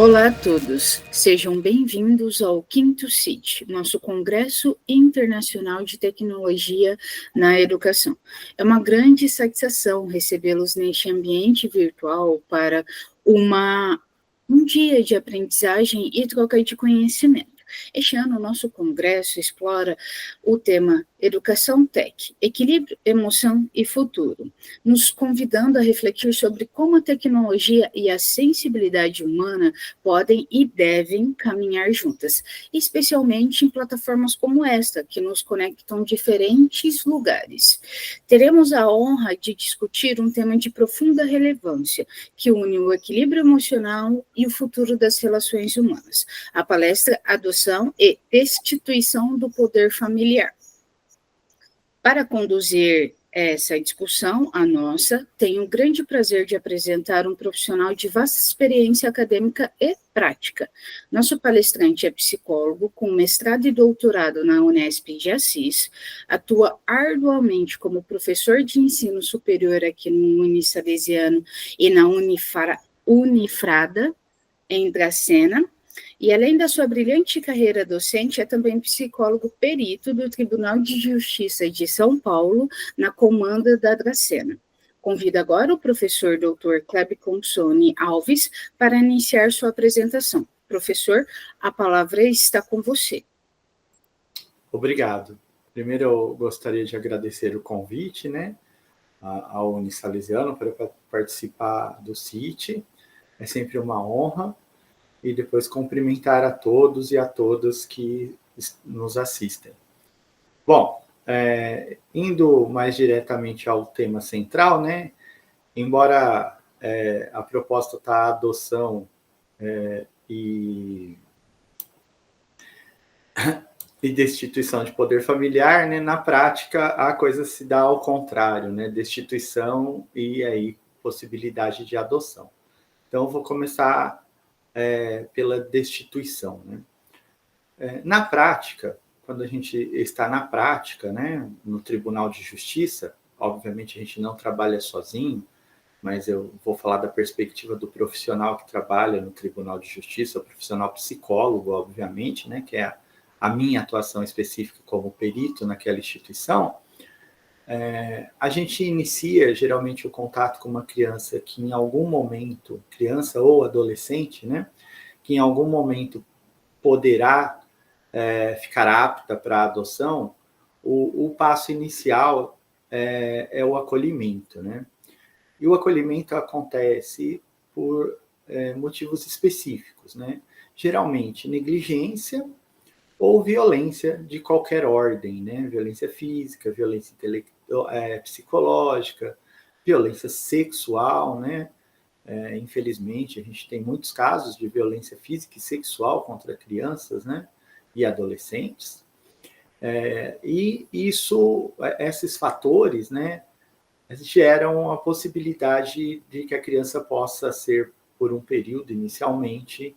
Olá a todos, sejam bem-vindos ao Quinto CIT, nosso Congresso Internacional de Tecnologia na Educação. É uma grande satisfação recebê-los neste ambiente virtual para um dia de aprendizagem e troca de conhecimento. Este ano, o nosso congresso explora o tema Educação Tech, Equilíbrio, Emoção e Futuro, nos convidando a refletir sobre como a tecnologia e a sensibilidade humana podem e devem caminhar juntas, especialmente em plataformas como esta, que nos conectam diferentes lugares. Teremos a honra de discutir um tema de profunda relevância, que une o equilíbrio emocional e o futuro das relações humanas. A palestra Adoção e Destituição do Poder Familiar. Para conduzir essa discussão, a nossa, tenho o grande prazer de apresentar um profissional de vasta experiência acadêmica e prática. Nosso palestrante é psicólogo com mestrado e doutorado na Unesp de Assis, atua arduamente como professor de ensino superior aqui no Unisalesiano e na Unifrada, em Dracena, e além da sua brilhante carreira docente, é também psicólogo perito do Tribunal de Justiça de São Paulo, na comanda da Dracena. Convido agora o professor Dr. Kleber Consoni Alves para iniciar sua apresentação. Professor, a palavra está com você. Obrigado. Primeiro, eu gostaria de agradecer o convite, ao Unisalesiano para participar do CIT. É sempre uma honra. E depois cumprimentar a todos e a todas que nos assistem. Bom, indo mais diretamente ao tema central, embora a proposta está a adoção e destituição de poder familiar, na prática a coisa se dá ao contrário, destituição e aí possibilidade de adoção. Então, eu vou começar pela destituição. Na prática, quando a gente está na prática, no Tribunal de Justiça, obviamente a gente não trabalha sozinho, mas eu vou falar da perspectiva do profissional que trabalha no Tribunal de Justiça, o profissional psicólogo, obviamente, que é a minha atuação específica como perito naquela instituição. A gente inicia geralmente o contato com uma criança que em algum momento, criança ou adolescente, que em algum momento poderá ficar apta para a adoção. O passo inicial é o acolhimento, E o acolhimento acontece por motivos específicos, Geralmente negligência ou violência de qualquer ordem, Violência física, violência psicológica, violência sexual, infelizmente, a gente tem muitos casos de violência física e sexual contra crianças, e adolescentes. E esses fatores, geram a possibilidade de que a criança possa ser, por um período inicialmente,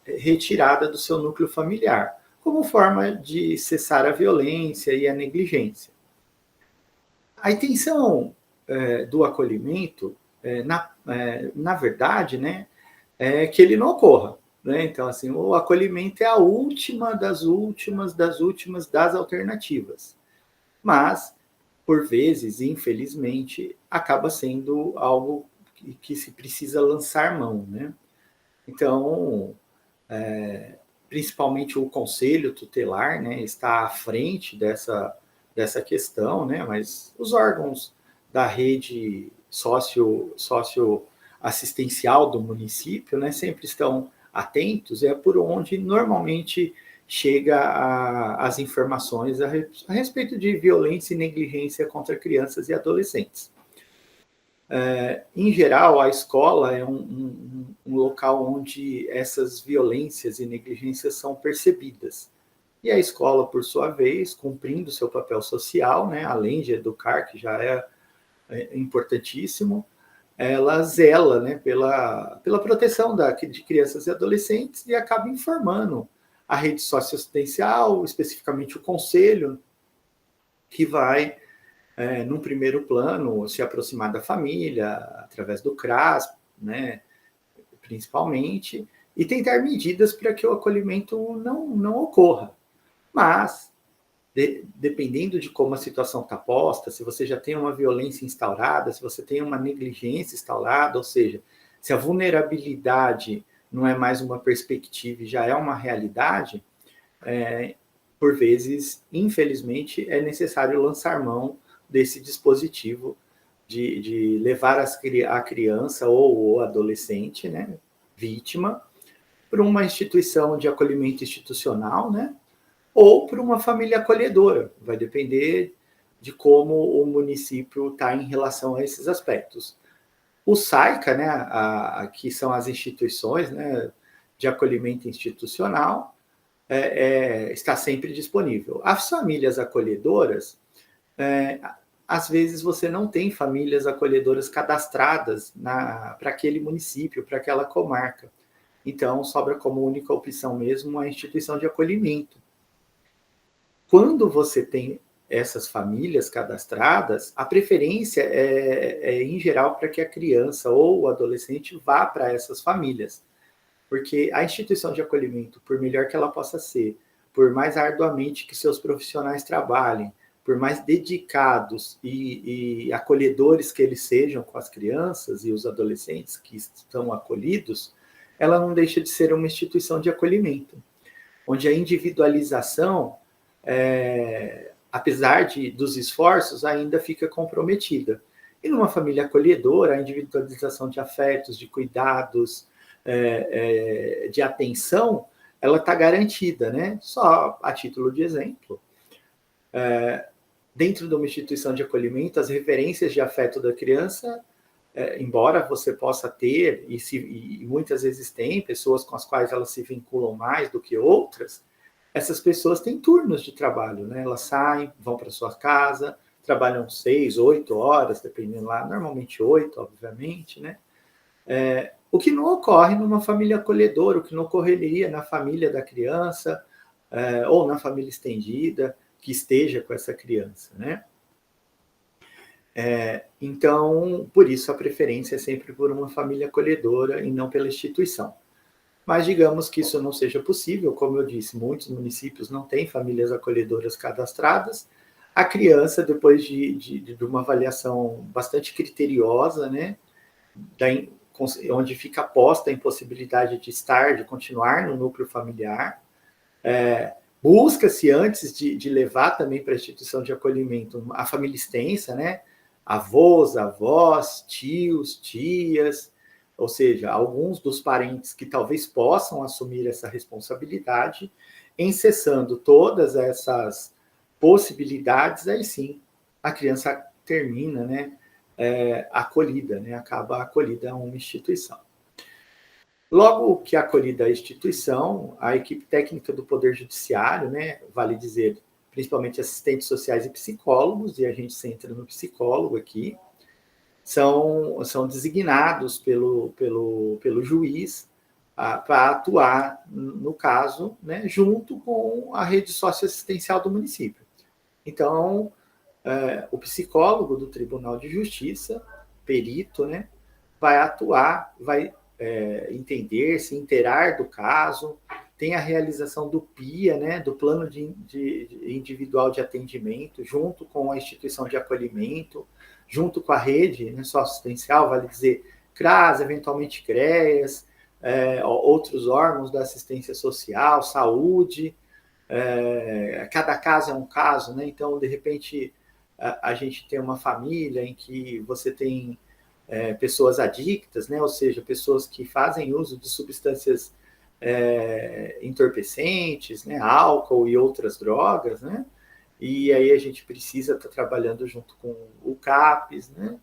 retirada do seu núcleo familiar, como forma de cessar a violência e a negligência. A intenção do acolhimento, na verdade, é que ele não ocorra. Então, assim, o acolhimento é a última das alternativas. Mas, por vezes, infelizmente, acaba sendo algo que se precisa lançar mão, Então, principalmente o Conselho Tutelar, está à frente dessa questão, mas os órgãos da rede socioassistencial do município, sempre estão atentos, é por onde normalmente chega as informações a respeito de violência e negligência contra crianças e adolescentes. Em geral, a escola é um local onde essas violências e negligências são percebidas. E a escola, por sua vez, cumprindo seu papel social, além de educar, que já é importantíssimo, ela zela pela proteção de crianças e adolescentes e acaba informando a rede socioassistencial, especificamente o conselho, que vai, num primeiro plano, se aproximar da família, através do CRAS, principalmente, e tentar medidas para que o acolhimento não ocorra. Mas, dependendo de como a situação está posta, se você já tem uma violência instaurada, se você tem uma negligência instaurada, ou seja, se a vulnerabilidade não é mais uma perspectiva e já é uma realidade, por vezes, infelizmente, é necessário lançar mão desse dispositivo de levar a criança ou o adolescente, né, vítima, para uma instituição de acolhimento institucional, né, ou para uma família acolhedora. Vai depender de como o município está em relação a esses aspectos. O SAICA, né, que são as instituições, né, de acolhimento institucional, está sempre disponível. As famílias acolhedoras, às vezes você não tem famílias acolhedoras cadastradas para aquele município, para aquela comarca. Então, sobra como única opção mesmo a instituição de acolhimento. Quando você tem essas famílias cadastradas, a preferência em geral, para que a criança ou o adolescente vá para essas famílias. Porque a instituição de acolhimento, por melhor que ela possa ser, por mais arduamente que seus profissionais trabalhem, por mais dedicados e acolhedores que eles sejam com as crianças e os adolescentes que estão acolhidos, ela não deixa de ser uma instituição de acolhimento, onde a individualização, apesar dos esforços, ainda fica comprometida. E numa família acolhedora, a individualização de afetos, de cuidados, de atenção, ela está garantida, né? Só a título de exemplo, dentro de uma instituição de acolhimento, as referências de afeto da criança, embora você possa ter, e muitas vezes tem, pessoas com as quais elas se vinculam mais do que outras, essas pessoas têm turnos de trabalho, né? Elas saem, vão para sua casa, trabalham 6, 8 horas, dependendo lá, normalmente 8, obviamente, né? O que não ocorre numa família acolhedora, o que não ocorreria na família da criança, ou na família estendida, que esteja com essa criança, né? Então, por isso a preferência é sempre por uma família acolhedora e não pela instituição. Mas digamos que isso não seja possível, como eu disse, muitos municípios não têm famílias acolhedoras cadastradas. A criança, depois de uma avaliação bastante criteriosa, né, onde fica posta a impossibilidade de estar, de continuar no núcleo familiar, busca-se, antes de levar também para a instituição de acolhimento, a família extensa, né, avós, avós, tios, tias, ou seja, alguns dos parentes que talvez possam assumir essa responsabilidade, cessando todas essas possibilidades, aí sim, a criança termina, né, acolhida, né, acaba acolhida a uma instituição. Logo que acolhida a instituição, a equipe técnica do Poder Judiciário, né, vale dizer, principalmente assistentes sociais e psicólogos, e a gente centra no psicólogo aqui, são designados pelo juiz para atuar no caso, né, junto com a rede socioassistencial do município. Então, o psicólogo do Tribunal de Justiça, perito, né, vai atuar, vai entender, se inteirar do caso, tem a realização do PIA, né, do Plano Individual de Atendimento, junto com a instituição de acolhimento, junto com a rede, né, socioassistencial, vale dizer, CRAS, eventualmente CREAS, outros órgãos da assistência social, saúde, cada caso é um caso, né? Então, de repente, a gente tem uma família em que você tem pessoas adictas, né? Ou seja, pessoas que fazem uso de substâncias entorpecentes, né? Álcool e outras drogas, né? E aí a gente precisa estar trabalhando junto com o CAPES, né?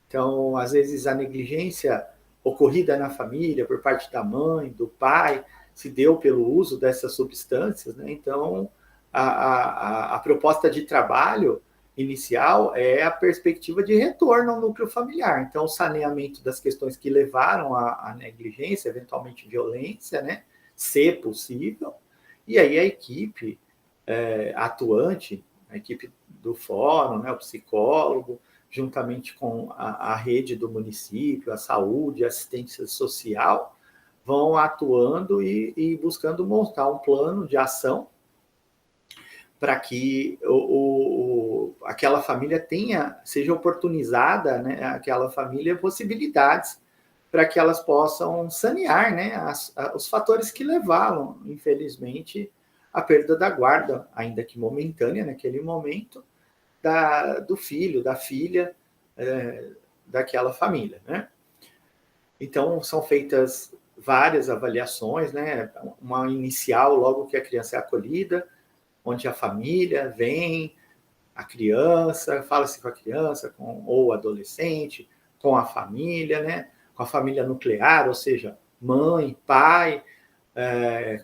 Então, às vezes, a negligência ocorrida na família por parte da mãe, do pai, se deu pelo uso dessas substâncias, né? Então, a proposta de trabalho inicial é a perspectiva de retorno ao núcleo familiar. Então, o saneamento das questões que levaram à negligência, eventualmente violência, né? Se possível, e aí a equipe atuante, a equipe do fórum, né? O psicólogo, juntamente com a rede do município, a saúde, a assistência social, vão atuando e buscando montar um plano de ação para que aquela família seja oportunizada, né, aquela família, possibilidades para que elas possam sanear, né, os fatores que levaram, infelizmente, à perda da guarda, ainda que momentânea naquele momento, do filho, da filha, daquela família, né? Então, são feitas várias avaliações, né? Uma inicial, logo que a criança é acolhida, onde a família vem, a criança, fala-se com a criança, ou adolescente, com a família, né? Com a família nuclear, ou seja, mãe, pai,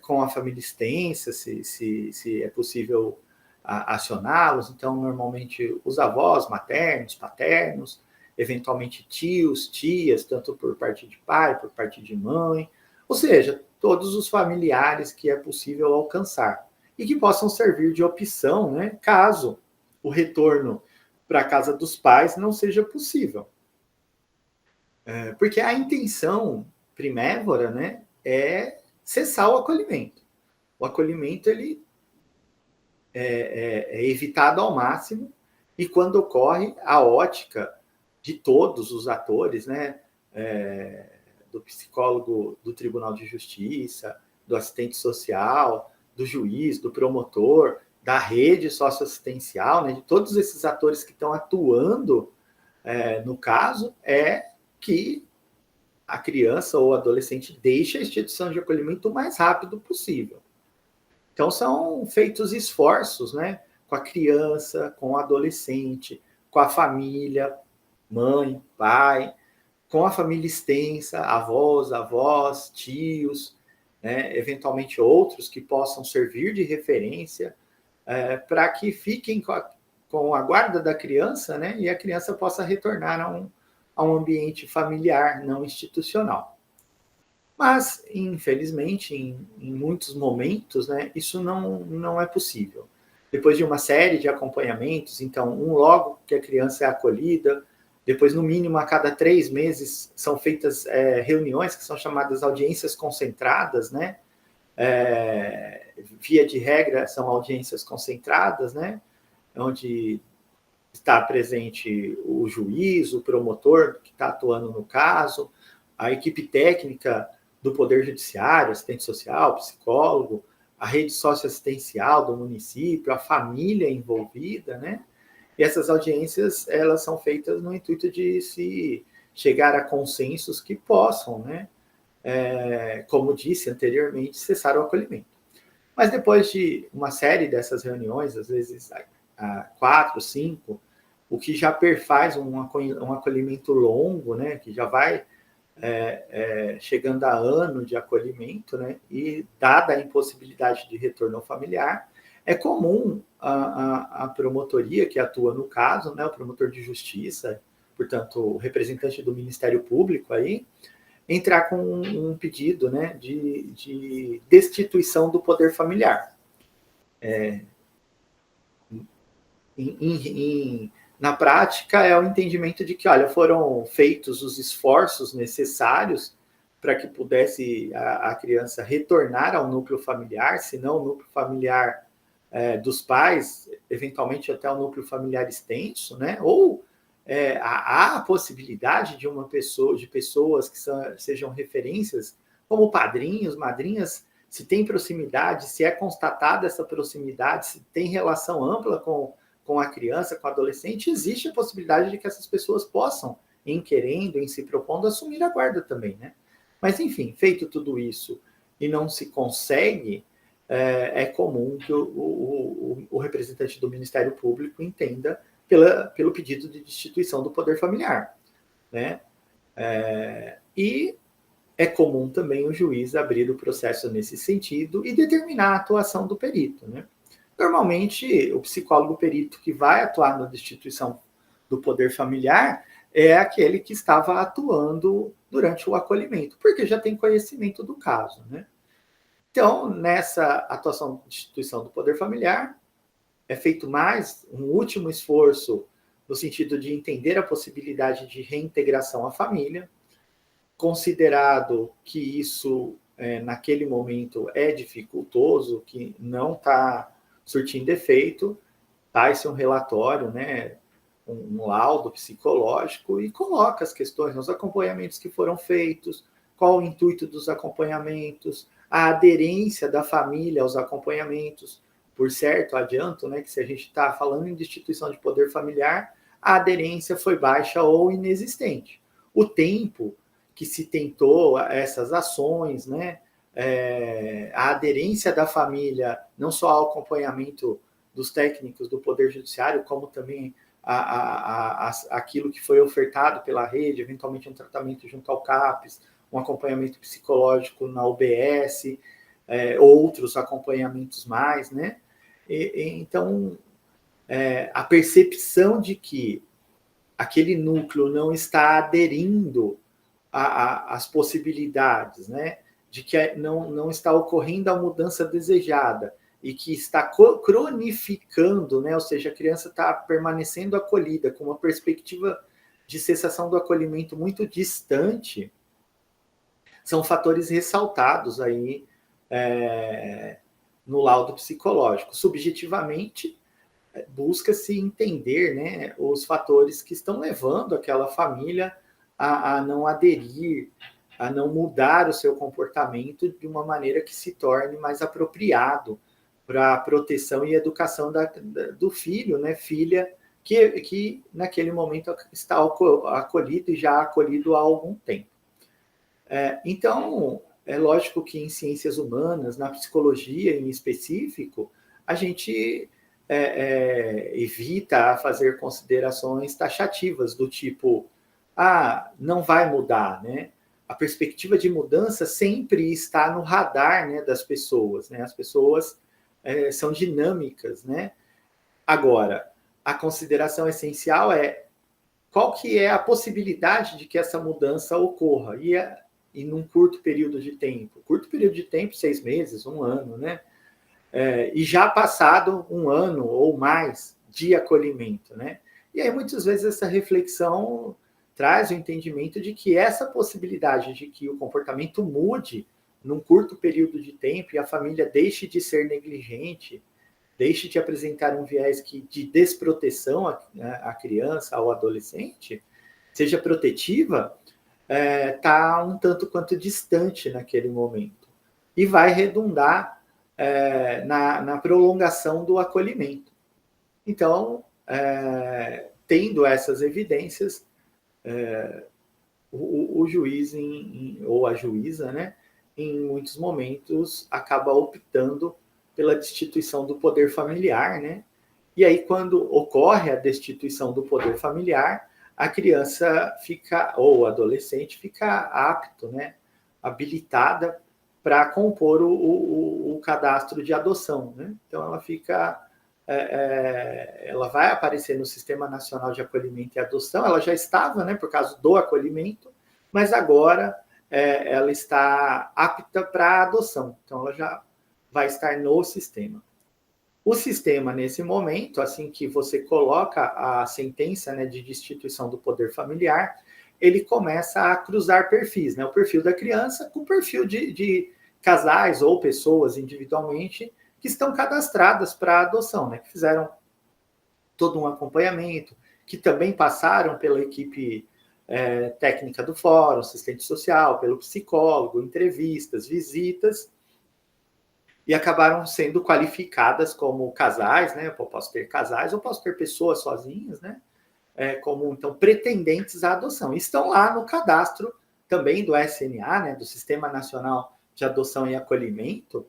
com a família extensa, se é possível acioná-los. Então, normalmente, os avós maternos, paternos, eventualmente tios, tias, tanto por parte de pai, por parte de mãe, ou seja, todos os familiares que é possível alcançar e que possam servir de opção, né, caso o retorno para a casa dos pais não seja possível. Porque a intenção primévora, né, é cessar o acolhimento. O acolhimento ele é evitado ao máximo, e quando ocorre, a ótica de todos os atores, né, do psicólogo do Tribunal de Justiça, do assistente social, do juiz, do promotor, da rede socioassistencial, né, de todos esses atores que estão atuando no caso, é que a criança ou adolescente deixe a instituição de acolhimento o mais rápido possível. Então, são feitos esforços, né, com a criança, com o adolescente, com a família, mãe, pai, com a família extensa, avós, tios, né, eventualmente outros que possam servir de referência, para que fiquem com a guarda da criança, né, e a criança possa retornar a um ambiente familiar, não institucional. Mas, infelizmente, em muitos momentos, né, isso não é possível. Depois de uma série de acompanhamentos, então, logo que a criança é acolhida, depois, no mínimo, a cada 3 meses, são feitas reuniões que são chamadas audiências concentradas, né? Via de regra, são audiências concentradas, né? Onde está presente o juiz, o promotor que está atuando no caso, a equipe técnica do Poder Judiciário, assistente social, psicólogo, a rede socioassistencial do município, a família envolvida, né? E essas audiências, elas são feitas no intuito de se chegar a consensos que possam, né, como disse anteriormente, cessar o acolhimento. Mas depois de uma série dessas reuniões, às vezes 4, 5, o que já perfaz um acolhimento longo, né, que já vai chegando a ano de acolhimento, né, e dada a impossibilidade de retorno ao familiar, é comum a promotoria que atua no caso, né, o promotor de justiça, portanto, o representante do Ministério Público aí, entrar com um pedido, né, de destituição do poder familiar. Na prática, é o entendimento de que, olha, foram feitos os esforços necessários para que pudesse a criança retornar ao núcleo familiar, se não o núcleo familiar dos pais, eventualmente até o núcleo familiar extenso, né? Ou há a possibilidade de pessoas que sejam referências, como padrinhos, madrinhas, se tem proximidade, se é constatada essa proximidade, se tem relação ampla com a criança, com o adolescente, existe a possibilidade de que essas pessoas possam, em querendo, em se propondo, assumir a guarda também, né? Mas, enfim, feito tudo isso e não se consegue, é comum que o representante do Ministério Público entenda pelo pedido de destituição do poder familiar, né? E é comum também o juiz abrir o processo nesse sentido e determinar a atuação do perito, né? Normalmente, o psicólogo perito que vai atuar na destituição do poder familiar é aquele que estava atuando durante o acolhimento, porque já tem conhecimento do caso, né? Então, nessa atuação de destituição do poder familiar, é feito mais um último esforço no sentido de entender a possibilidade de reintegração à família, considerado que isso, naquele momento, é dificultoso, que não está surtindo efeito, faz-se um relatório, né, um laudo psicológico e coloca as questões, os acompanhamentos que foram feitos, qual o intuito dos acompanhamentos, a aderência da família aos acompanhamentos. Por certo, adianto, né, que se a gente está falando em instituição de poder familiar, a aderência foi baixa ou inexistente. O tempo que se tentou essas ações, né, a aderência da família, não só ao acompanhamento dos técnicos do Poder Judiciário, como também aquilo que foi ofertado pela rede, eventualmente um tratamento junto ao CAPES, um acompanhamento psicológico na UBS, outros acompanhamentos mais, né? Então, a percepção de que aquele núcleo não está aderindo às possibilidades, né? De que não está ocorrendo a mudança desejada e que está cronificando, né? Ou seja, a criança está permanecendo acolhida com uma perspectiva de cessação do acolhimento muito distante, são fatores ressaltados aí no laudo psicológico. Subjetivamente, busca-se entender, né, os fatores que estão levando aquela família a não aderir, a não mudar o seu comportamento de uma maneira que se torne mais apropriado para a proteção e educação do filho, né, filha, que naquele momento está acolhido e já acolhido há algum tempo. Então, é lógico que em ciências humanas, na psicologia em específico, a gente evita fazer considerações taxativas do tipo, não vai mudar, né? A perspectiva de mudança sempre está no radar, né, das pessoas, né? As pessoas são dinâmicas, né? Agora, a consideração essencial é qual que é a possibilidade de que essa mudança ocorra e num curto período de tempo. Curto período de tempo, 6 meses, 1 ano, né? E já passado 1 ano ou mais de acolhimento, né? E aí, muitas vezes, essa reflexão traz o entendimento de que essa possibilidade de que o comportamento mude num curto período de tempo e a família deixe de ser negligente, deixe de apresentar um viés de desproteção à criança, ao adolescente, seja protetiva, está um tanto quanto distante naquele momento. E vai redundar na prolongação do acolhimento. Então, tendo essas evidências, o juiz ou a juíza, né, em muitos momentos, acaba optando pela destituição do poder familiar, né? E aí, quando ocorre a destituição do poder familiar, a criança fica, ou o adolescente fica apto, né, habilitada para compor o cadastro de adoção, né? Então, ela fica, ela vai aparecer no Sistema Nacional de Acolhimento e Adoção, ela já estava, né, por causa do acolhimento, mas agora ela está apta para a adoção, então ela já vai estar no sistema. O sistema, nesse momento, assim que você coloca a sentença, né, de destituição do poder familiar, ele começa a cruzar perfis, né? O perfil da criança com o perfil de casais ou pessoas individualmente que estão cadastradas para adoção, né? Que fizeram todo um acompanhamento, que também passaram pela equipe técnica do fórum, assistente social, pelo psicólogo, entrevistas, visitas, e acabaram sendo qualificadas como casais, né? Eu posso ter casais ou posso ter pessoas sozinhas, né? Como, então, pretendentes à adoção. Estão lá no cadastro também do SNA, né? Do Sistema Nacional de Adoção e Acolhimento,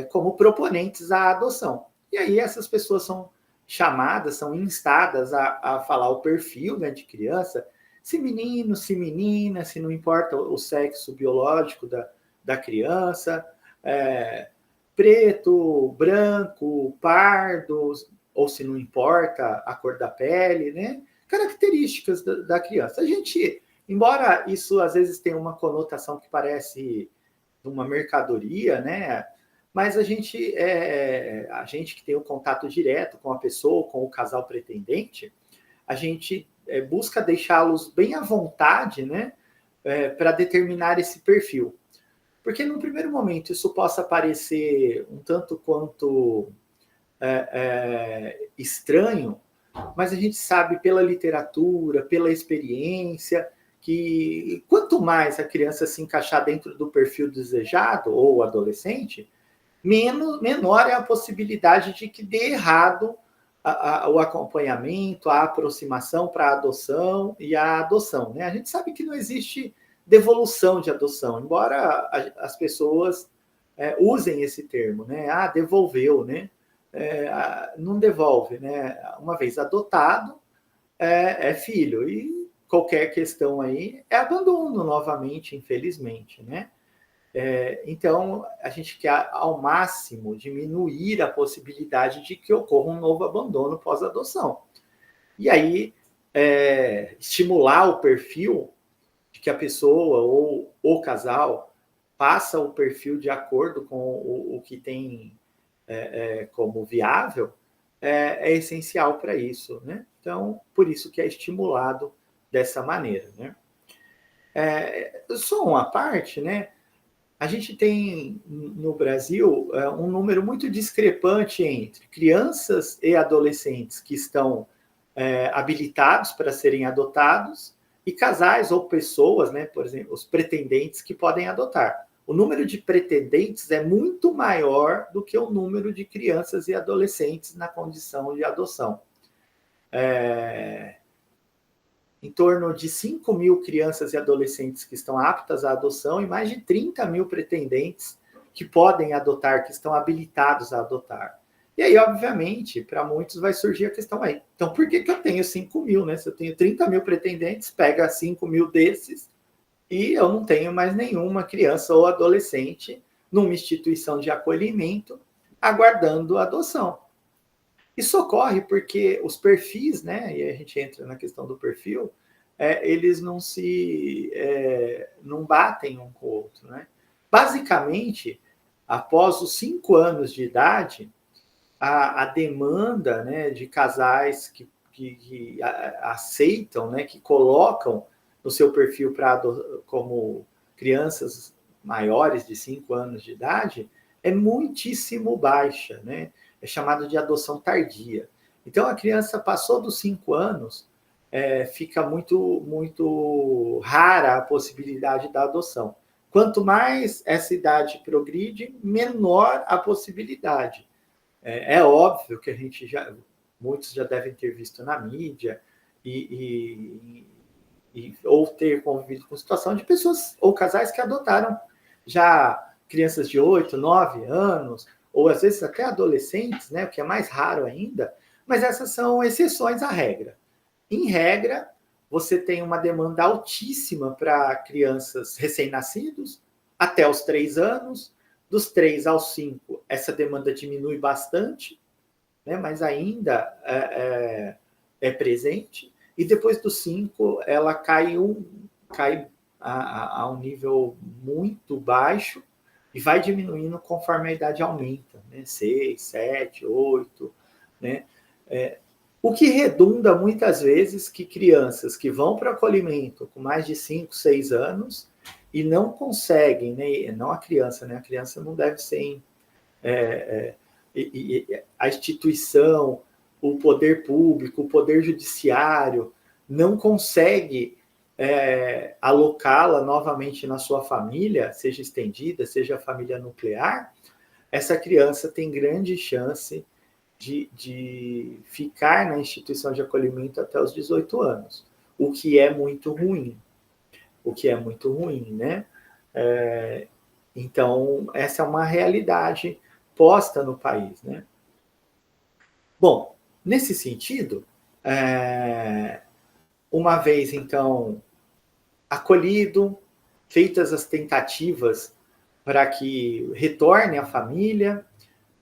como proponentes à adoção. E aí essas pessoas são chamadas, são instadas a falar o perfil, né, de criança, se menino, se menina, se não importa o sexo biológico da criança, preto, branco, pardo, ou se não importa a cor da pele, né? Características da criança. A gente, embora isso às vezes tenha uma conotação que parece uma mercadoria, né? Mas a gente que tem o contato direto com a pessoa, com o casal pretendente, a gente busca deixá-los bem à vontade, né? para determinar esse perfil. Porque, no primeiro momento, isso possa parecer um tanto quanto estranho, mas a gente sabe pela literatura, pela experiência, que quanto mais a criança se encaixar dentro do perfil desejado, ou adolescente, menor é a possibilidade de que dê errado o acompanhamento, a aproximação para a adoção e a adoção. Né? A gente sabe que não existe devolução de adoção, embora as pessoas usem esse termo, né? Ah, devolveu, né? Não devolve, né? Uma vez adotado, é filho, e qualquer questão aí é abandono novamente, infelizmente, né? Então, a gente quer, ao máximo, diminuir a possibilidade de que ocorra um novo abandono pós-adoção. E aí, estimular o perfil de que a pessoa ou o casal passa o perfil de acordo com o que tem como viável, é essencial para isso, né? Então, por isso que é estimulado dessa maneira, né? Só uma parte, né? A gente tem no Brasil um número muito discrepante entre crianças e adolescentes que estão habilitados para serem adotados e casais ou pessoas, né, por exemplo, os pretendentes que podem adotar. O número de pretendentes é muito maior do que o número de crianças e adolescentes na condição de adoção. Em torno de 5 mil crianças e adolescentes que estão aptas à adoção e mais de 30 mil pretendentes que podem adotar, que estão habilitados a adotar. E aí, obviamente, para muitos vai surgir a questão aí. Então, por que eu tenho 5 mil, né? Se eu tenho 30 mil pretendentes, pega 5 mil desses e eu não tenho mais nenhuma criança ou adolescente numa instituição de acolhimento aguardando adoção. Isso ocorre porque os perfis, né, e a gente entra na questão do perfil, eles não batem um com o outro. Né? Basicamente, após os 5 anos de idade, a demanda, né, de casais que aceitam, né, que colocam no seu perfil como crianças maiores de 5 anos de idade, é muitíssimo baixa, né? É chamado de adoção tardia. Então, a criança passou dos 5 anos, fica muito, muito rara a possibilidade da adoção. Quanto mais essa idade progride, menor a possibilidade. É óbvio que muitos já devem ter visto na mídia ou ter convivido com situação de pessoas ou casais que adotaram já crianças de 8, 9 anos, ou às vezes até adolescentes, né, o que é mais raro ainda, mas essas são exceções à regra. Em regra, você tem uma demanda altíssima para crianças recém-nascidos, até os 3 anos, dos 3 aos 5, essa demanda diminui bastante, né, mas ainda é presente, e depois dos 5, ela cai a um nível muito baixo, e vai diminuindo conforme a idade aumenta, né? 6, 7, 8, né? O que redunda muitas vezes que crianças que vão para o acolhimento com mais de 5, 6 anos e não conseguem, né? Não a criança, né? A criança não deve ser a instituição, o poder público, o poder judiciário não consegue alocá-la novamente na sua família, seja estendida, seja a família nuclear, essa criança tem grande chance de ficar na instituição de acolhimento até os 18 anos, o que é muito ruim. Né? Então, essa é uma realidade posta no país, né? Bom, nesse sentido, uma vez, então, acolhido, feitas as tentativas para que retorne à família,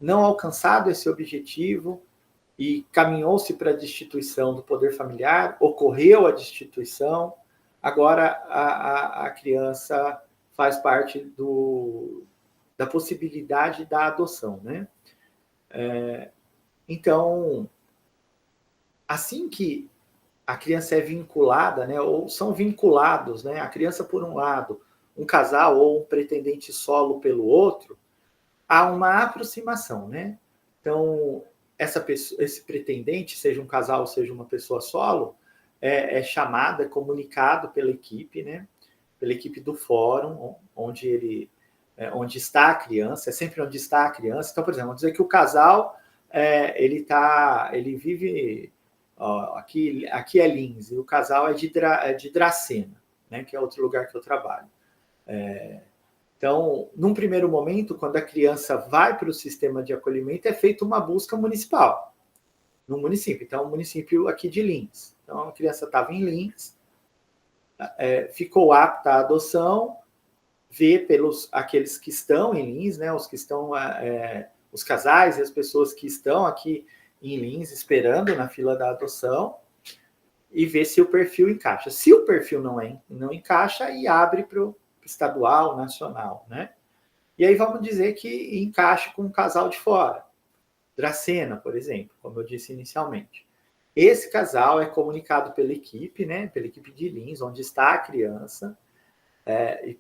não alcançado esse objetivo e caminhou-se para a destituição do poder familiar, ocorreu a destituição, agora a criança faz parte da possibilidade da adoção, né? Então, assim que a criança é vinculada, né, ou são vinculados, né, a criança por um lado, um casal ou um pretendente solo pelo outro, há uma aproximação, né? Então, esse pretendente, seja um casal, seja uma pessoa solo, é chamado, é comunicado pela equipe, né? Pela equipe do fórum, onde está a criança, é sempre onde está a criança. Então, por exemplo, vamos dizer que o casal ele vive aqui é Lins, e o casal é de Dracena, né? Que é outro lugar que eu trabalho. Então, num primeiro momento, quando a criança vai para o sistema de acolhimento, é feita uma busca municipal, no município. Então, o município aqui de Lins. Então, a criança estava em Lins, ficou apta à adoção, vê pelos aqueles que estão em Lins, né, os que estão, os casais e as pessoas que estão aqui em Lins esperando na fila da adoção, e vê se o perfil encaixa. Se o perfil não encaixa, aí abre para o estadual, nacional, né? E aí vamos dizer que encaixe com um casal de fora. Dracena, por exemplo, como eu disse inicialmente. Esse casal é comunicado pela equipe, né? Pela equipe de Lins, onde está a criança, e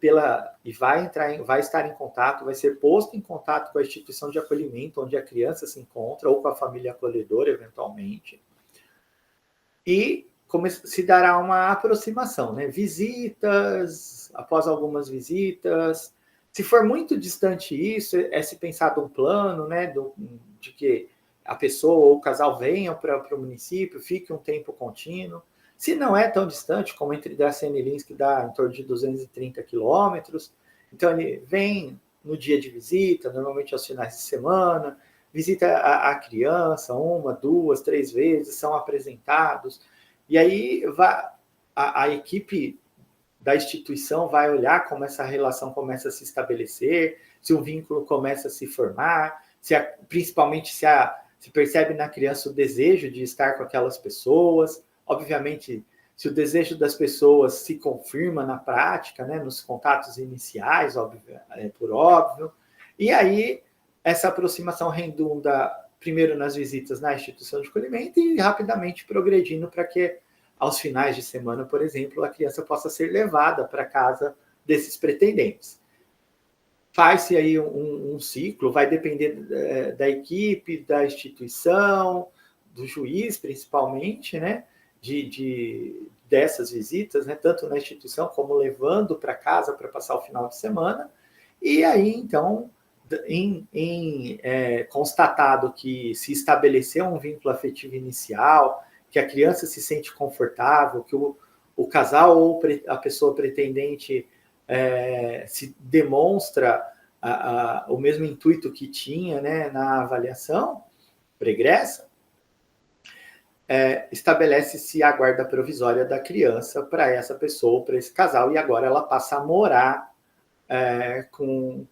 vai estar em contato, vai ser posto em contato com a instituição de acolhimento onde a criança se encontra, ou com a família acolhedora, eventualmente. E se dará uma aproximação, né? Visitas, após algumas visitas. Se for muito distante isso, se pensado um plano, né? De que a pessoa ou o casal venham para o município, fique um tempo contínuo. Se não é tão distante, como entre Dracena e Lins, que dá em torno de 230 quilômetros, então ele vem no dia de visita, normalmente aos finais de semana, visita a criança 1, 2, 3 vezes, são apresentados, e aí a equipe da instituição vai olhar como essa relação começa a se estabelecer, se o vínculo começa a se formar, principalmente se percebe na criança o desejo de estar com aquelas pessoas. Obviamente, se o desejo das pessoas se confirma na prática, né, nos contatos iniciais, por óbvio, e aí essa aproximação redunda primeiro nas visitas na instituição de acolhimento e rapidamente progredindo para que aos finais de semana, por exemplo, a criança possa ser levada para casa desses pretendentes. Faz-se aí um ciclo, vai depender da equipe, da instituição, do juiz, principalmente, né? Dessas visitas, né? Tanto na instituição como levando para casa para passar o final de semana. E aí, então, constatado que se estabeleceu um vínculo afetivo inicial, que a criança se sente confortável, que o casal ou a pessoa pretendente se demonstra o mesmo intuito que tinha, né, na avaliação pregressa, estabelece-se a guarda provisória da criança para essa pessoa, para esse casal, e agora ela passa a morar com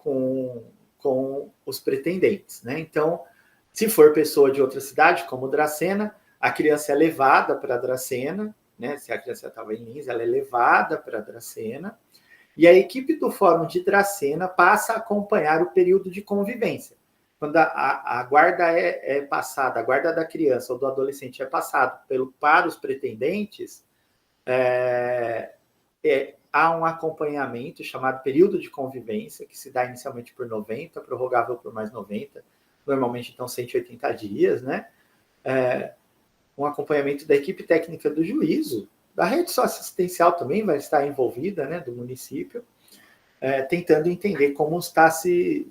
os pretendentes, né? Então, se for pessoa de outra cidade, como Dracena, a criança é levada para Dracena, né? Se a criança estava em Lins, ela é levada para Dracena, e a equipe do Fórum de Dracena passa a acompanhar o período de convivência. Quando a guarda é passada, a guarda da criança ou do adolescente é passado para os pretendentes, há um acompanhamento chamado período de convivência, que se dá inicialmente por 90, prorrogável por mais 90, normalmente então 180 dias, né? Um acompanhamento da equipe técnica do juízo, da rede socioassistencial também vai estar envolvida, né, do município, tentando entender como está se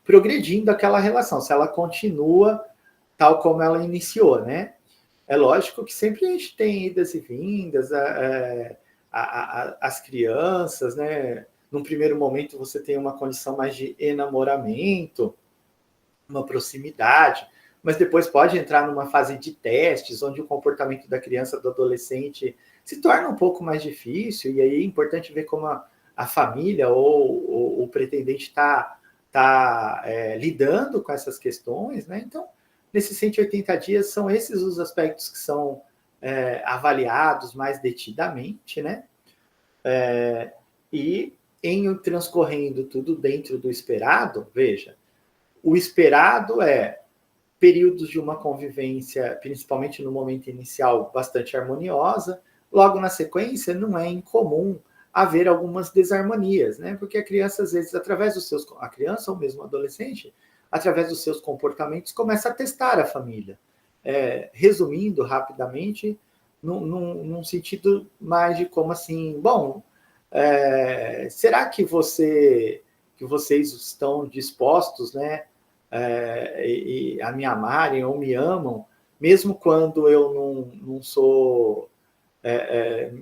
progredindo aquela relação, se ela continua tal como ela iniciou, né? É lógico que sempre a gente tem idas e vindas, as crianças, né? Num primeiro momento você tem uma condição mais de enamoramento, uma proximidade, mas depois pode entrar numa fase de testes, onde o comportamento da criança, do adolescente, se torna um pouco mais difícil, e aí é importante ver como a família ou o pretendente está lidando com essas questões, né? Então, nesses 180 dias, são esses os aspectos que são avaliados mais detidamente, né? E em transcorrendo tudo dentro do esperado, veja, o esperado períodos de uma convivência, principalmente no momento inicial, bastante harmoniosa. Logo na sequência, não é incomum haver algumas desarmonias, né? Porque a criança, às vezes, a criança ou mesmo o adolescente, através dos seus comportamentos, começa a testar a família. Resumindo rapidamente, num sentido mais de como assim, bom, será que vocês estão dispostos, né, a me amarem ou me amam, mesmo quando eu não sou,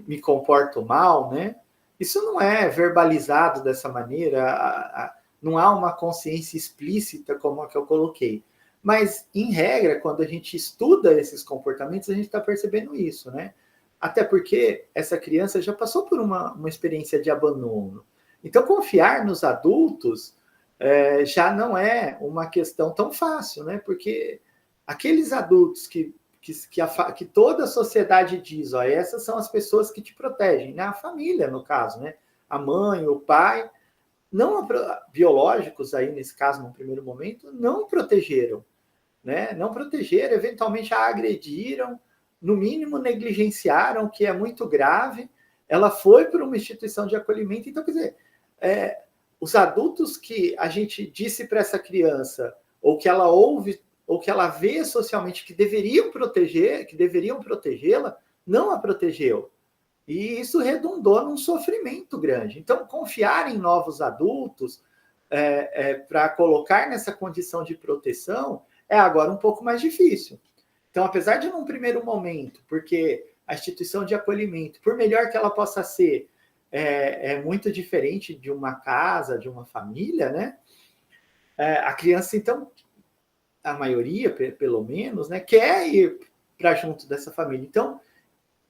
me comporto mal, né? Isso não é verbalizado dessa maneira, não há uma consciência explícita como a que eu coloquei. Mas, em regra, quando a gente estuda esses comportamentos, a gente está percebendo isso, né? Até porque essa criança já passou por uma experiência de abandono. Então, confiar nos adultos já não é uma questão tão fácil, né? Porque aqueles adultos que toda a sociedade diz, ó, essas são as pessoas que te protegem, né? A família, no caso, né? A mãe, o pai, não biológicos aí, nesse caso, no primeiro momento, não protegeram, né? Não protegeram, eventualmente a agrediram, no mínimo negligenciaram, que é muito grave. Ela foi para uma instituição de acolhimento. Então, quer dizer, os adultos que a gente disse para essa criança, ou que ela ouve, ou que ela vê socialmente que deveriam protegê-la, não a protegeu. E isso redundou num sofrimento grande. Então, confiar em novos adultos para colocar nessa condição de proteção é agora um pouco mais difícil. Então, apesar de num primeiro momento, porque a instituição de acolhimento, por melhor que ela possa ser, é muito diferente de uma casa, de uma família, né? A criança, então, a maioria, pelo menos, né, quer ir para junto dessa família. Então,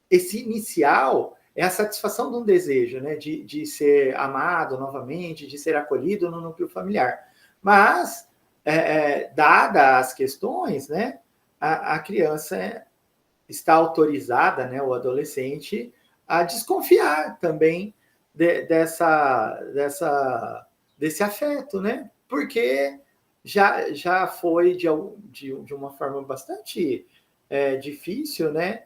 esse inicial é a satisfação de um desejo, né, de ser amado novamente, de ser acolhido no núcleo familiar. Mas, dadas as questões, né, a criança está autorizada, né, o adolescente, a desconfiar também desse afeto, né? Porque já foi de uma forma bastante difícil, né?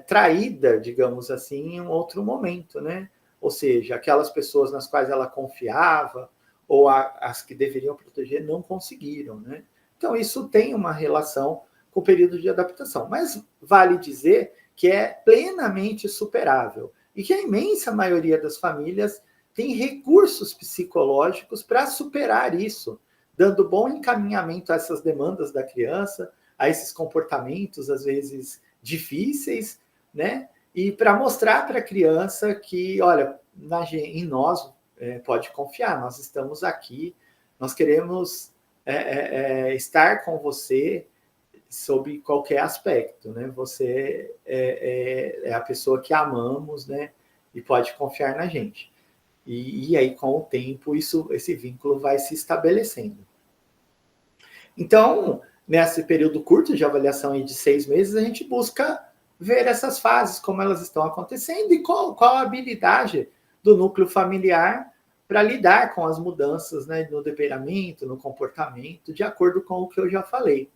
Traída, digamos assim, em um outro momento, né? Ou seja, aquelas pessoas nas quais ela confiava ou as que deveriam proteger não conseguiram, né? Então, isso tem uma relação com o período de adaptação. Mas vale dizer que é plenamente superável e que a imensa maioria das famílias tem recursos psicológicos para superar isso, dando bom encaminhamento a essas demandas da criança, a esses comportamentos, às vezes, difíceis, né? E para mostrar para a criança que, olha, em nós pode confiar, nós estamos aqui, nós queremos estar com você sob qualquer aspecto, né? Você é a pessoa que amamos, né? E pode confiar na gente. E aí, com o tempo, esse vínculo vai se estabelecendo. Então, nesse período curto de avaliação de 6 meses, a gente busca ver essas fases, como elas estão acontecendo e qual a habilidade do núcleo familiar para lidar com as mudanças, né, no temperamento, no comportamento, de acordo com o que eu já falei.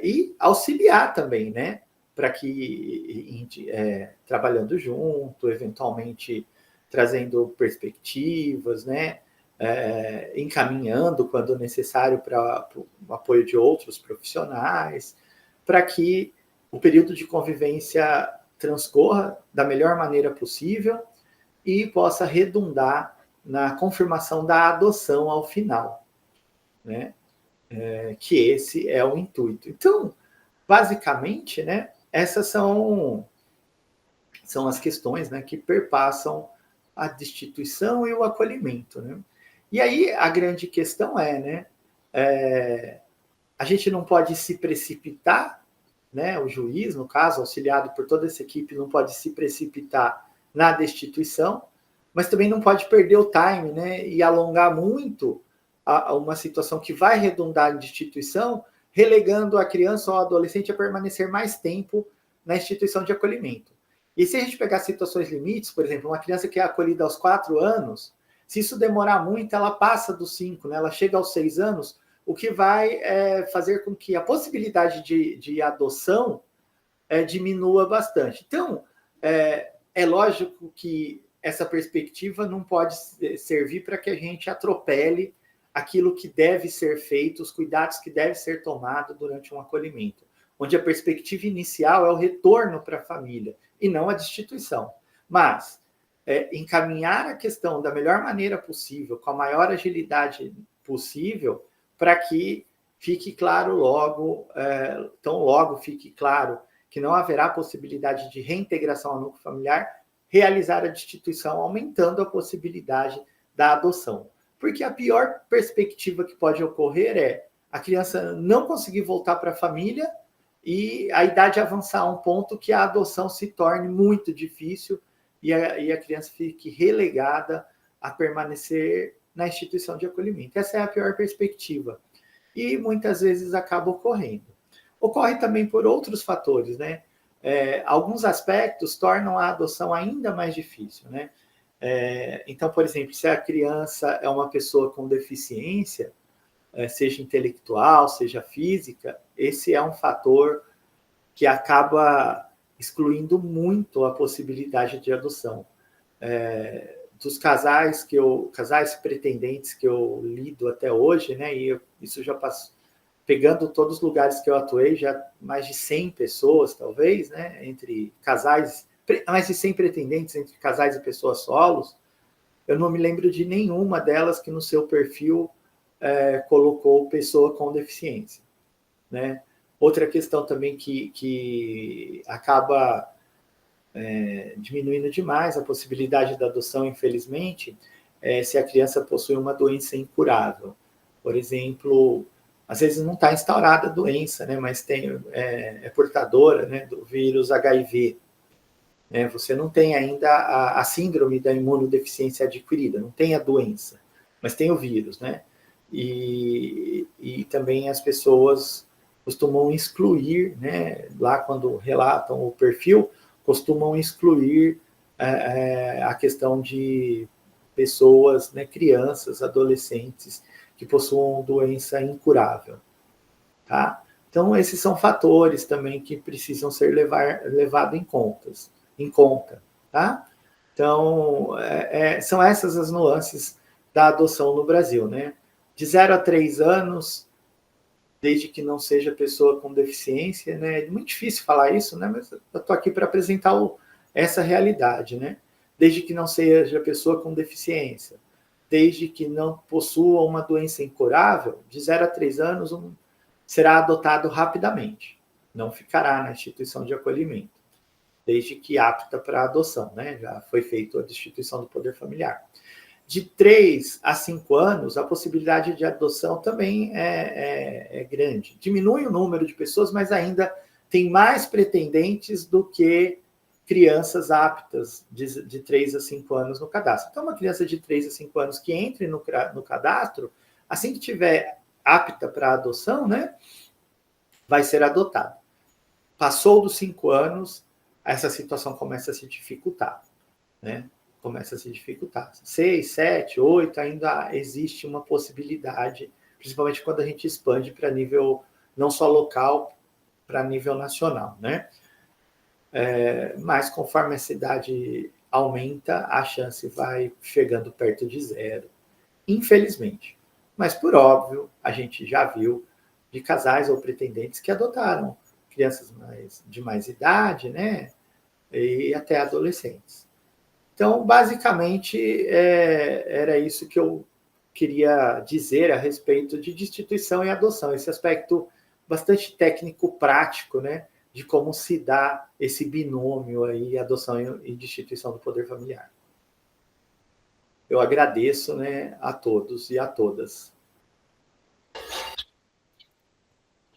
E auxiliar também, né, para que, trabalhando junto, eventualmente trazendo perspectivas, né, encaminhando, quando necessário, para o apoio de outros profissionais, para que o período de convivência transcorra da melhor maneira possível e possa redundar na confirmação da adoção ao final, né? Que esse é o intuito. Então, basicamente, né, essas são as questões, né, que perpassam a destituição e o acolhimento, né? E aí a grande questão né, a gente não pode se precipitar, né, o juiz, no caso, auxiliado por toda essa equipe, não pode se precipitar na destituição, mas também não pode perder o time, né, e alongar muito uma situação que vai redundar em destituição, relegando a criança ou adolescente a permanecer mais tempo na instituição de acolhimento. E se a gente pegar situações limites, por exemplo, uma criança que é acolhida aos 4 anos, se isso demorar muito, ela passa dos 5, né? Ela chega aos 6 anos o que vai fazer com que a possibilidade de adoção diminua bastante. Então, é lógico que essa perspectiva não pode servir para que a gente atropele aquilo que deve ser feito, os cuidados que devem ser tomados durante um acolhimento, onde a perspectiva inicial é o retorno para a família e não a destituição. Mas encaminhar a questão da melhor maneira possível, com a maior agilidade possível, para que fique claro logo, tão logo fique claro que não haverá possibilidade de reintegração ao núcleo familiar, realizar a destituição, aumentando a possibilidade da adoção. Porque a pior perspectiva que pode ocorrer é a criança não conseguir voltar para a família e a idade avançar a um ponto que a adoção se torne muito difícil e a criança fique relegada a permanecer na instituição de acolhimento. Essa é a pior perspectiva. E muitas vezes acaba ocorrendo. Ocorre também por outros fatores, né? Alguns aspectos tornam a adoção ainda mais difícil, né? Então, por exemplo, se a criança é uma pessoa com deficiência, seja intelectual, seja física, esse é um fator que acaba excluindo muito a possibilidade de adoção. Dos casais pretendentes que eu lido até hoje, né? E isso já passou, pegando todos os lugares que eu atuei, já mais de 100 pessoas, talvez, né? Entre casais, mais de 100 pretendentes entre casais e pessoas solos, eu não me lembro de nenhuma delas que no seu perfil colocou pessoa com deficiência, né? Outra questão também que acaba diminuindo demais a possibilidade da adoção, infelizmente, se a criança possui uma doença incurável. Por exemplo, às vezes não está instaurada a doença, né, mas é portadora, né, do vírus HIV. Né, você não tem ainda a síndrome da imunodeficiência adquirida, não tem a doença, mas tem o vírus, né? E também as pessoas costumam excluir, né, lá quando relatam o perfil, costumam excluir a questão de pessoas, né, crianças, adolescentes, que possuam doença incurável. Tá? Então, esses são fatores também que precisam ser levados em conta. Tá? Então, são essas as nuances da adoção no Brasil. Né? De 0 a 3 anos, desde que não seja pessoa com deficiência, né? É muito difícil falar isso, né? Mas eu estou aqui para apresentar essa realidade, né? Desde que não seja pessoa com deficiência, desde que não possua uma doença incurável, de 0 a 3 anos será adotado rapidamente, não ficará na instituição de acolhimento, desde que apta para adoção, né? Já foi feita a destituição do poder familiar. De 3 a 5 anos, a possibilidade de adoção também é grande. Diminui o número de pessoas, mas ainda tem mais pretendentes do que crianças aptas de 3 a 5 anos no cadastro. Então, uma criança de 3 a 5 anos que entre no cadastro, assim que tiver apta para adoção, né, vai ser adotada. Passou dos 5 anos, essa situação começa a se dificultar, né? Começa a se dificultar. 6, 7, 8, ainda existe uma possibilidade, principalmente quando a gente expande para nível não só local, para nível nacional, né? Mas conforme a cidade aumenta, a chance vai chegando perto de 0, infelizmente. Mas, por óbvio, a gente já viu de casais ou pretendentes que adotaram crianças de mais idade, né? E até adolescentes. Então, basicamente, era isso que eu queria dizer a respeito de destituição e adoção, esse aspecto bastante técnico-prático, né, de como se dá esse binômio aí, adoção e destituição do poder familiar. Eu agradeço, né, a todos e a todas.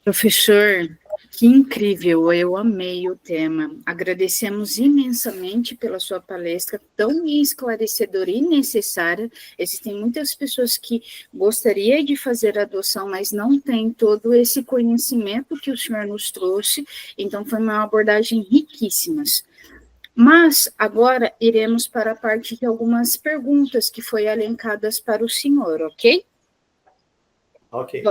Professor, que incrível, eu amei o tema. Agradecemos imensamente pela sua palestra tão esclarecedora e necessária. Existem muitas pessoas que gostariam de fazer adoção, mas não têm todo esse conhecimento que o senhor nos trouxe, então foi uma abordagem riquíssima. Mas agora iremos para a parte de algumas perguntas que foram elencadas para o senhor, ok? Ok.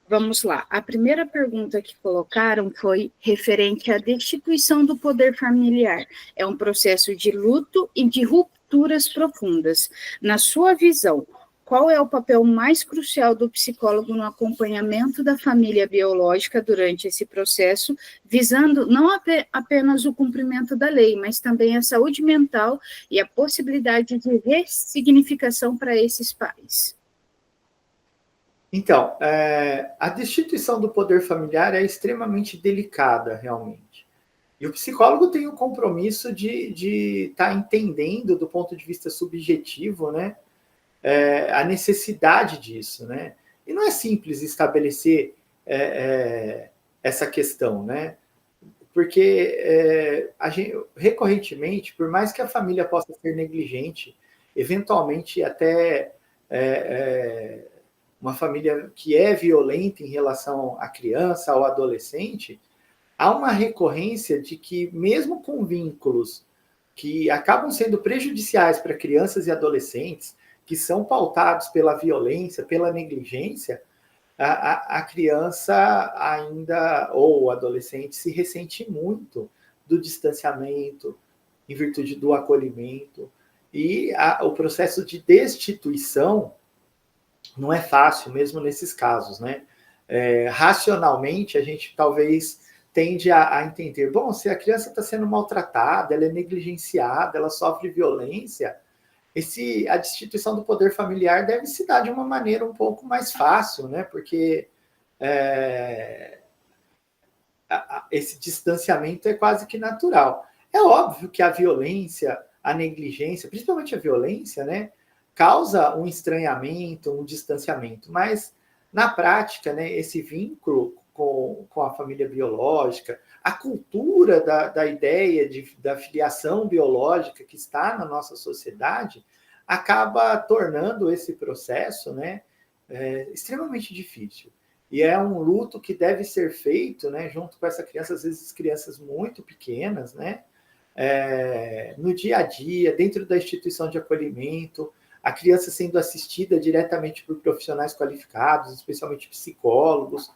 Vamos lá. A primeira pergunta que colocaram foi referente à destituição do poder familiar. É um processo de luto e de rupturas profundas. Na sua visão, qual é o papel mais crucial do psicólogo no acompanhamento da família biológica durante esse processo, visando não apenas o cumprimento da lei, mas também a saúde mental e a possibilidade de ressignificação para esses pais? Então, a destituição do poder familiar é extremamente delicada, realmente. E o psicólogo tem o compromisso de estar entendendo, do ponto de vista subjetivo, né, a necessidade disso, né? E não é simples estabelecer essa questão, né? Porque recorrentemente, por mais que a família possa ser negligente, eventualmente até uma família que é violenta em relação à criança, ao adolescente, há uma recorrência de que, mesmo com vínculos que acabam sendo prejudiciais para crianças e adolescentes, que são pautados pela violência, pela negligência, a criança ainda, ou o adolescente, se ressente muito do distanciamento, em virtude do acolhimento. E o processo de destituição não é fácil, mesmo nesses casos, né? Racionalmente, a gente talvez tende a entender, bom, se a criança está sendo maltratada, ela é negligenciada, ela sofre violência, a destituição do poder familiar deve se dar de uma maneira um pouco mais fácil, né? Porque esse distanciamento é quase que natural. É óbvio que a violência, a negligência, principalmente a violência, né, causa um estranhamento, um distanciamento, mas na prática, né, esse vínculo com a família biológica, a cultura da ideia da filiação biológica que está na nossa sociedade, acaba tornando esse processo, né, extremamente difícil. E é um luto que deve ser feito, né, junto com essa criança, às vezes crianças muito pequenas, né, no dia a dia, dentro da instituição de acolhimento, a criança sendo assistida diretamente por profissionais qualificados, especialmente psicólogos,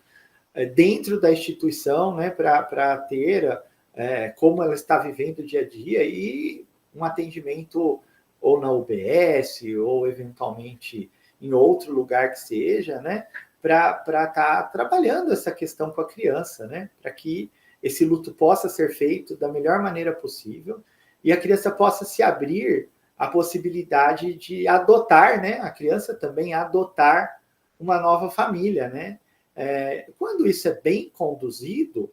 dentro da instituição, né, para ter como ela está vivendo o dia a dia e um atendimento ou na UBS ou eventualmente em outro lugar que seja, né, para estar trabalhando essa questão com a criança, né, para que esse luto possa ser feito da melhor maneira possível e a criança possa se abrir à possibilidade de adotar, né, a criança também adotar uma nova família, né. Quando isso é bem conduzido,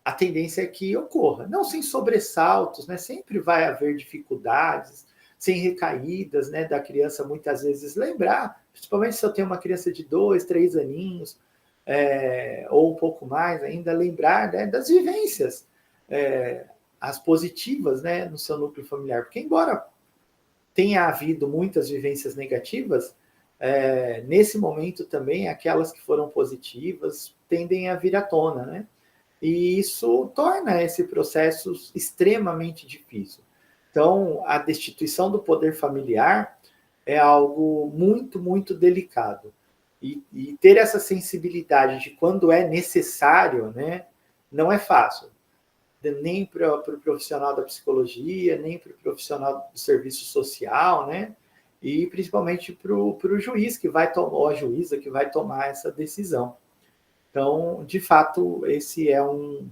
a tendência é que ocorra. Não sem sobressaltos, né? Sempre vai haver dificuldades, sem recaídas, né? Da criança muitas vezes lembrar, principalmente se eu tenho uma criança de 2, 3 aninhos, ou um pouco mais ainda, lembrar, né, das vivências, as positivas, né, no seu núcleo familiar. Porque embora tenha havido muitas vivências negativas, nesse momento também aquelas que foram positivas tendem a vir à tona, né? E isso torna esse processo extremamente difícil. Então, a destituição do poder familiar é algo muito, muito delicado. E ter essa sensibilidade de quando é necessário, né, não é fácil. Nem para o profissional da psicologia, nem para o profissional do serviço social, né? E principalmente para o juiz que vai tomar, ou a juíza que vai tomar essa decisão. Então, de fato, esse é um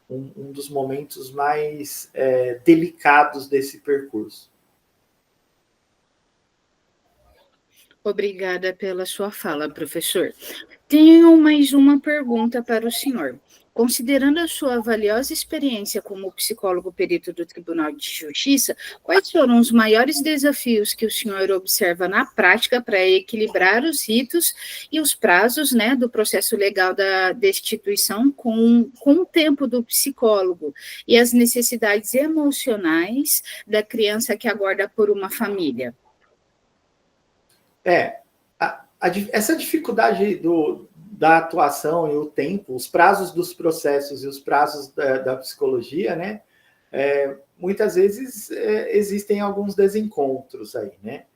dos momentos mais delicados desse percurso. Obrigada pela sua fala, professor. Tenho mais uma pergunta para o senhor. Considerando a sua valiosa experiência como psicólogo perito do Tribunal de Justiça, quais foram os maiores desafios que o senhor observa na prática para equilibrar os ritos e os prazos, né, do processo legal da destituição com o tempo do psicólogo e as necessidades emocionais da criança que aguarda por uma família? Essa dificuldade da atuação e o tempo, os prazos dos processos e os prazos da psicologia, né? Muitas vezes existem alguns desencontros aí, né?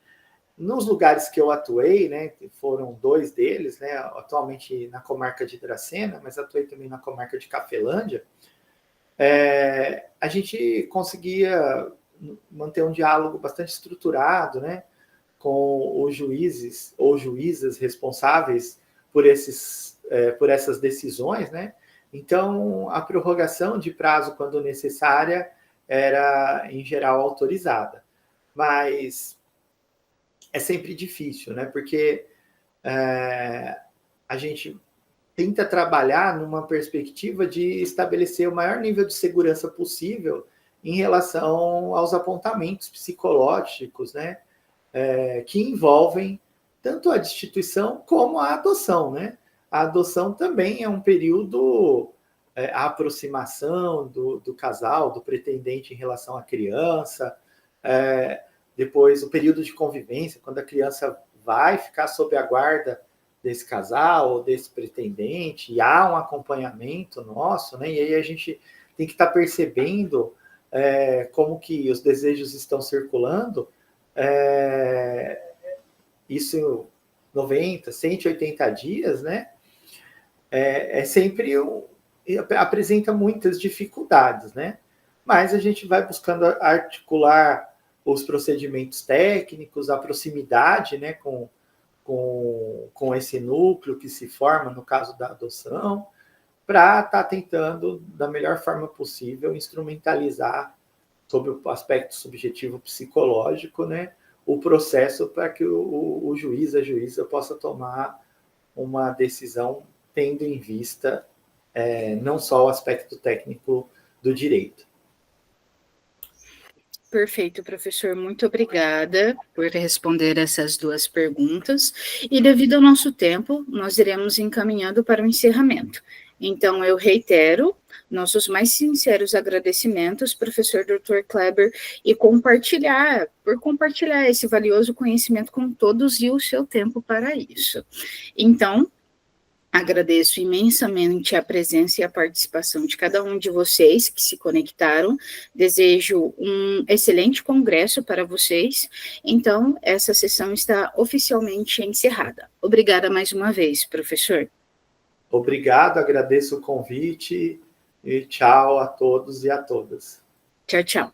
nos lugares que eu atuei, né, foram 2 deles, né, atualmente na comarca de Dracena, mas atuei também na comarca de Cafelândia, a gente conseguia manter um diálogo bastante estruturado, né, com os juízes ou juízas responsáveis por essas decisões, né? Então, a prorrogação de prazo, quando necessária, era, em geral, autorizada. Mas é sempre difícil, né? Porque a gente tenta trabalhar numa perspectiva de estabelecer o maior nível de segurança possível em relação aos apontamentos psicológicos, né? Que envolvem tanto a destituição como a adoção, né? A adoção também é um período, a aproximação do casal, do pretendente em relação à criança, depois o período de convivência, quando a criança vai ficar sob a guarda desse casal ou desse pretendente, e há um acompanhamento nosso, né? E aí a gente tem que estar percebendo como que os desejos estão circulando, isso 90, 180 dias, né? Sempre apresenta muitas dificuldades, né? Mas a gente vai buscando articular os procedimentos técnicos, a proximidade, né, com esse núcleo que se forma no caso da adoção, para estar tentando, da melhor forma possível, instrumentalizar sobre o aspecto subjetivo psicológico, né, o processo para que o juiz, a juíza, possa tomar uma decisão tendo em vista não só o aspecto técnico do direito. Perfeito, professor. Muito obrigada por responder essas 2 perguntas. E devido ao nosso tempo, nós iremos encaminhando para o encerramento. Então, eu reitero nossos mais sinceros agradecimentos, professor Dr. Kleber, e por compartilhar esse valioso conhecimento com todos e o seu tempo para isso. Então, agradeço imensamente a presença e a participação de cada um de vocês que se conectaram. Desejo um excelente congresso para vocês. Então, essa sessão está oficialmente encerrada. Obrigada mais uma vez, professor. Obrigado, agradeço o convite e tchau a todos e a todas. Tchau, tchau.